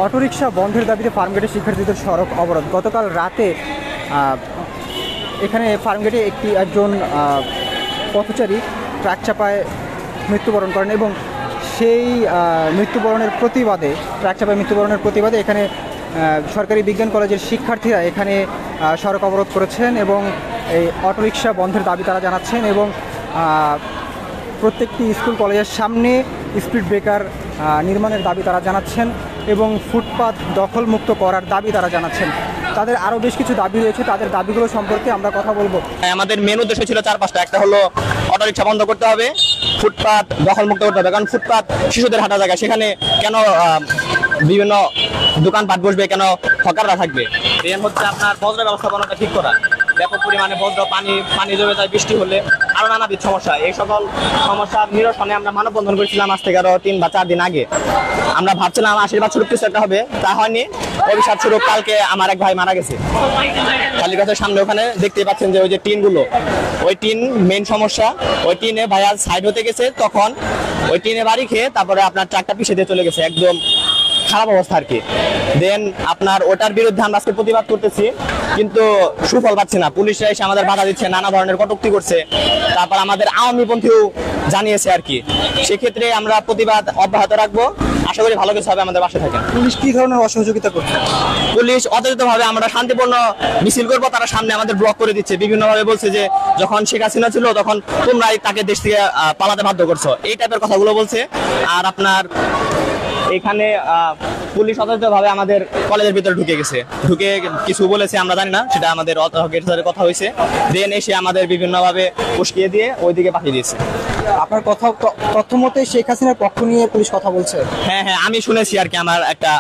Autorickshaw বন্ধের দাবিতে ফার্মগেটের শিক্ষার্থীদের সড়ক অবরোধ। গতকাল রাতে এখানে ফার্মগেটে একজন পথচারী ট্রাক চাপায় মৃত্যুবরণ করেন এবং সেই মৃত্যুবরণের প্রতিবাদে এখানে সরকারি বিজ্ঞান কলেজের শিক্ষার্থীরা এখানে সড়ক অবরোধ করেছেন এবং এই অটোরিকশা বন্ধের দাবি তারা জানাচ্ছেন এবং প্রত্যেকটি স্কুল কলেজের সামনে স্পিড ব্রেকার নির্মাণের দাবি তারা জানাচ্ছেন এবং ফুটপাত দখলমুক্ত করার দাবি তারা জানাচ্ছেন। তাদের আরও বেশ কিছু দাবি রয়েছে, তাদের দাবিগুলো সম্পর্কে আমরা কথা বলবো। আমাদের মেন উদ্দেশ্য ছিল 4-5টা। একটা হলো অটোরিকশা বন্ধ করতে হবে, ফুটপাত দখলমুক্ত করতে হবে, কারণ ফুটপাত শিশুদের হাঁটা জায়গা, সেখানে কেন বিভিন্ন দোকানপাট বসবে, কেন হকাররা থাকবে। দেন হচ্ছে আপনার বজ্র ব্যবস্থাপনাটা ঠিক করা, ব্যাপক পরিমাণে বজ্র পানি জমে যায় বৃষ্টি হলে, আরো নানাবিধ সমস্যা। এই সকল সমস্যার নিরসনে আমরা মানববন্ধন করেছিলাম আজ থেকে আরো 3 বা 4 দিন আগে। আমরা ভাবছিলাম আশীর্বাদ স্বরূপ কিছু একটা হবে, তা হয়নি। অভিশাপ স্বরূপ কালকে আমার এক ভাই মারা গেছে কালীগাছের সামনে। ওখানে দেখতে পাচ্ছেন যে ওই যে টিনগুলো, ওই টিন মেইন সমস্যা। ওই টিনে ভাইয়া সাইড হতে গেছে, তখন ওই টিনে বাড়ি খেয়ে তারপরে আপনার ট্রাকটা পিছিয়ে দিয়ে চলে গেছে, একদম খারাপ অবস্থা আর কি। দেন আপনার ওটার বিরুদ্ধে আমরা আজকে প্রতিবাদ করতেছি, কিন্তু সুফল পাচ্ছি না। পুলিশরা এসে আমাদের বাধা দিচ্ছে, নানা ধরনের কটূক্তি করছে, তারপর আমাদের আওয়ামীপন্থীও জানিয়েছে আর কি। সেক্ষেত্রে আমরা প্রতিবাদ অব্যাহত রাখবো, আশা করি ভালো কিছু হবে। আমাদের পাশে থাকেন। পুলিশ কি ধরনের অসহযোগিতা করছে? পুলিশ অতর্কিতভাবে আমরা শান্তিপূর্ণ মিছিল করবো, তারা সামনে আমাদের ব্লক করে দিচ্ছে। বিভিন্নভাবে বলছে যে যখন শেখ হাসিনা ছিল তখন তোমরাই তাকে দেশ থেকে পালাতে বাধ্য করছো, এই টাইপের কথাগুলো বলছে। আর আপনার এখানে পুলিশ অতর্কিতভাবে আমাদের কলেজের ভিতরে ঢুকে কিছু বলেছে, আমরা জানি না, সেটা আমাদের সাথে কথা হয়েছে। দেন এসে আমাদের বিভিন্নভাবে উস্কিয়ে দিয়ে ওইদিকে পাঠিয়ে দিয়েছে। আপনার কথা তথ্য মতে শেখ হাসিনার পক্ষ নিয়ে পুলিশ কথা বলছে? হ্যাঁ, আমি শুনেছি আর কি। আমার একটা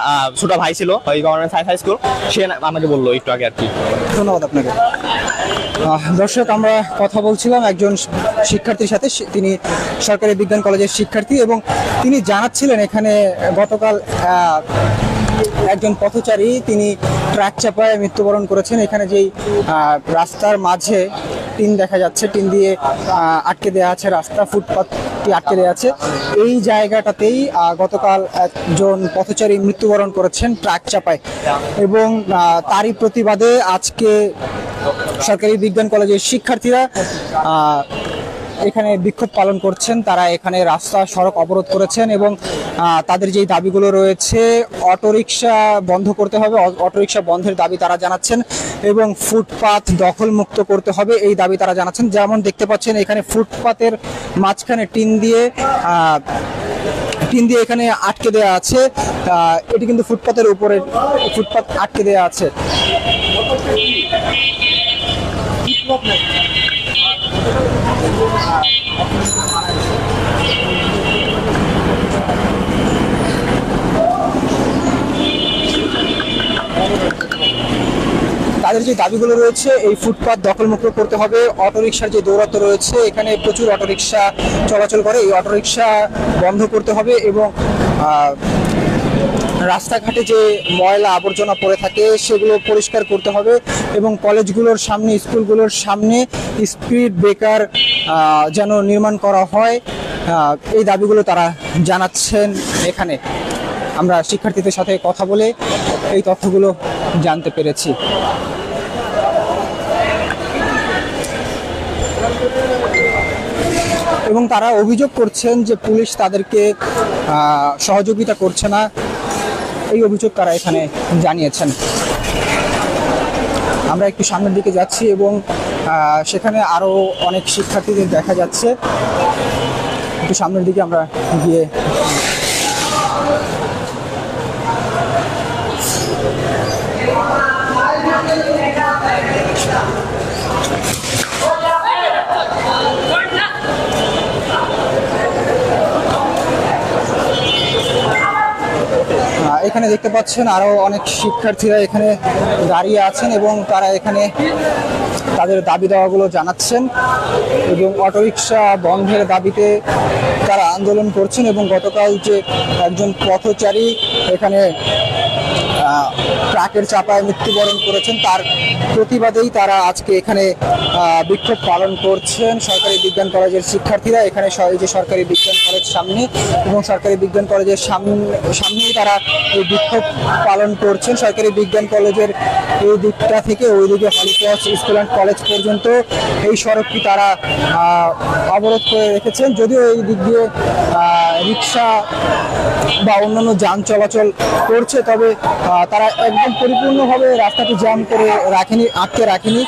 ছোট ভাই ছিল ওই গভর্নমেন্ট হাই স্কুল, সে আমাকে বললো একটু আগে আর কি। ধন্যবাদ আপনাকে। দর্শক, আমরা কথা বলছিলাম একজন শিক্ষার্থীর সাথে। তিনি সরকারি বিজ্ঞান কলেজের শিক্ষার্থী এবং তিনি জানাচ্ছিলেন এখানে গতকাল একজন পথচারী তিনি ট্রাক চাপায় মৃত্যুবরণ করেছেন। এখানে যেই রাস্তার মাঝে টিন দেখা যাচ্ছে, টিন দিয়ে আটকে দেওয়া আছে রাস্তা, ফুটপাথটি আটকে দেওয়া আছে, এই জায়গাটাতেই গতকাল একজন পথচারী মৃত্যুবরণ করেছেন ট্রাক চাপায়। এবং তারই প্রতিবাদে আজকে সরকারি বিজ্ঞান কলেজের শিক্ষার্থীরা এখানে বিক্ষোভ পালন করছেন। তারা এখানে রাস্তা সড়ক অবরোধ করেছেন এবং তাদের যেই দাবিগুলো রয়েছে, অটোরিকশা বন্ধ করতে হবে, অটোরিকশা বন্ধের দাবি তারা জানাচ্ছেন এবং ফুটপাত দখলমুক্ত করতে হবে, এই দাবি তারা জানাচ্ছেন। যেমন দেখতে পাচ্ছেন এখানে ফুটপাতের মাঝখানে টিন দিয়ে এখানে আটকে দেওয়া আছে। এটি কিন্তু ফুটপাতের উপরে ফুটপাত আটকে দেওয়া আছে। তাদের যে দাবিগুলো রয়েছে, এই ফুটপাত দখলমুক্ত করতে হবে, অটোরিকশার যে দৌরাত্ম্য রয়েছে, এখানে প্রচুর অটোরিকশা চলাচল করে, এই অটোরিকশা বন্ধ করতে হবে এবং রাস্তাঘাটে যে ময়লা আবর্জনা পড়ে থাকে সেগুলো পরিষ্কার করতে হবে এবং কলেজগুলোর সামনে, স্কুলগুলোর সামনে স্পিড ব্রেকার যেন নির্মাণ করা হয়, এই দাবিগুলো তারা জানাচ্ছেন। এখানে আমরা শিক্ষার্থীদের সাথে কথা বলে এই তথ্যগুলো জানতে পেরেছি। এবং তারা অভিযোগ করছেন যে পুলিশ তাদেরকে সহযোগিতা করছে না, এই অভিযোগ তারা এখানে জানিয়েছেন। আমরা একটু সামনের দিকে যাচ্ছি এবং সেখানে আরো অনেক শিক্ষার্থীদের দেখা যাচ্ছে। একটু সামনের দিকে আমরা গিয়ে এখানে দেখতে পাচ্ছেন আরো অনেক শিক্ষার্থীরা এখানে দাঁড়িয়ে আছেন এবং তারা এখানে তাদের দাবি দাওয়াগুলো জানাচ্ছেন এবং অটোরিকশা বন্ধের দাবিতে তারা আন্দোলন করছেন। এবং গতকাল যে একজন পথচারী এখানে ট্রাকের চাপায় মৃত্যুবরণ করেছেন, তার প্রতিবাদেই তারা আজকে এখানে বিক্ষোভ পালন করছেন। সরকারি বিজ্ঞান কলেজের শিক্ষার্থীরা এখানে এই যে সরকারি বিজ্ঞান কলেজ সামনে এবং সরকারি বিজ্ঞান কলেজের সামনেই তারা এই বিক্ষোভ পালন করছেন। সরকারি বিজ্ঞান কলেজের এই দিকটা থেকে ওইদিকে হলিক্রস স্কুল অ্যান্ড কলেজ পর্যন্ত এই সড়কটি তারা অবরোধ করে রেখেছেন। যদিও এই দিক দিয়ে রিক্সা বা অন্যান্য যান চলাচল করছে, তবে তারা একদম পরিপূর্ণভাবে রাস্তাটি জ্যাম করে রাখেনি, আটকে রাখেনি।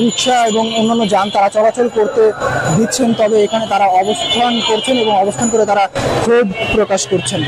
রিক্সা এবং অন্যান্য যান তারা চলাচল করতে দিচ্ছেন, তবে এখানে তারা অবস্থান করছেন এবং অবস্থান করে তারা ক্ষোভ প্রকাশ করছেন।